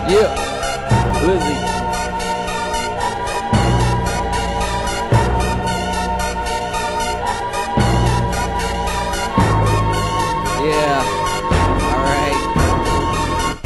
Yeah, Lizzie. Yeah, alright.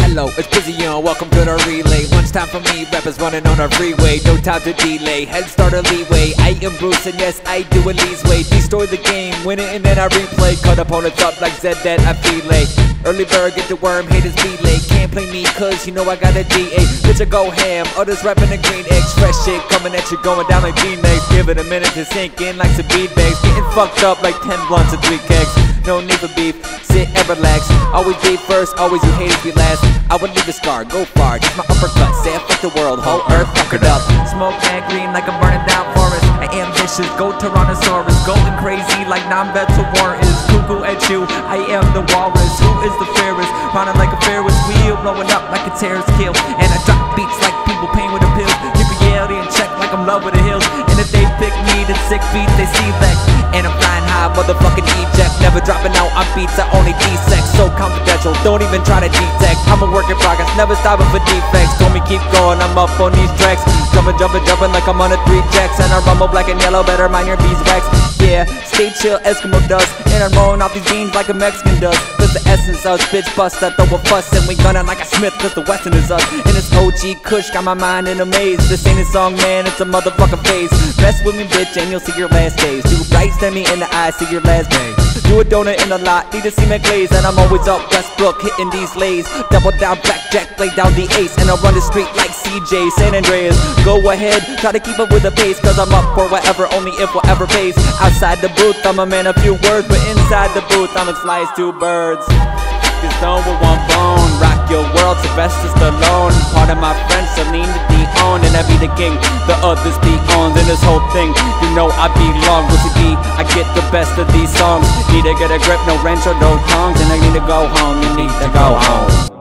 Hello, it's Busy Young, welcome to the relay. Lunchtime for me, rappers running on our freeway. No time to delay, head start a leeway. I am Bruce and yes, I do a Lee's way. Destroy the game, win it and then I replay. Cut opponents up like Zed that I fillet. Early bird, get the worm, haters be late. Can't play me cause you know I got a DA. Bitch, I go ham, others rapping the green eggs. Fresh shit coming at you, going down like V-necks. Give it a minute to sink in like some bead bags. Getting fucked up like 10 blunts and 3 kegs. No need for beef, sit and relax. Always be first, always you haters be last. I would leave a scar, go far, just my uppercut. Say I fuck the world, whole earth fuckered up. Smoke mad green like I'm burning down forest. I am vicious, go Tyrannosaurus. Going crazy like non-better war is. Cuckoo at you, I am the walrus. Who is the fairest? Pounding like a Ferris wheel, blowing up like a terrorist kill. And I drop beats like people paying with a pill. Keep reality in check like I'm love with the hills. And if they pick me, then sick beats they see that. And I'm flying high, motherfucking eject. Never dropping out on beats, I only D-sex. So confidential, don't even try to detect. I'm a work in progress, never stopping for defects. Told me keep going, I'm up on these tracks. Jumping, jumping, jumping like I'm on a 3 jacks. And I rumble black and yellow, better mind your beeswax. Yeah, stay chill, Eskimo dust. And I'm rolling off these beans like a Mexican does. Cause the essence of bitch bust, I throw a fuss. And we gunning like a Smith, cause the Western is us. And it's OG Kush, got my mind in a maze. This ain't a song, man, it's a motherfucking phase. Mess with me, bitch, and you'll see your last days. Do right, stand me in the eye, see your last day. Do a donut in the lot, need to see my glaze. And I'm always up Westbrook, hitting these lays. Double down, blackjack, lay down the ace. And I run the street like CJ, San Andreas. Go ahead, try to keep up with the pace. Cause I'm up for whatever, only if whatever pays. Outside the booth, I'm a man of few words. But inside the booth, I'm as fly as 2 birds. Cause stone with one bone, rock your world, Sylvester Stallone. Part of my friends, Celine Dion. And I be the king, the others be on. Then this whole thing, you know I belong. With the B, I get the best of these songs. Need to get a grip, no wrench or no tongs. And I need to go home, you need to go home.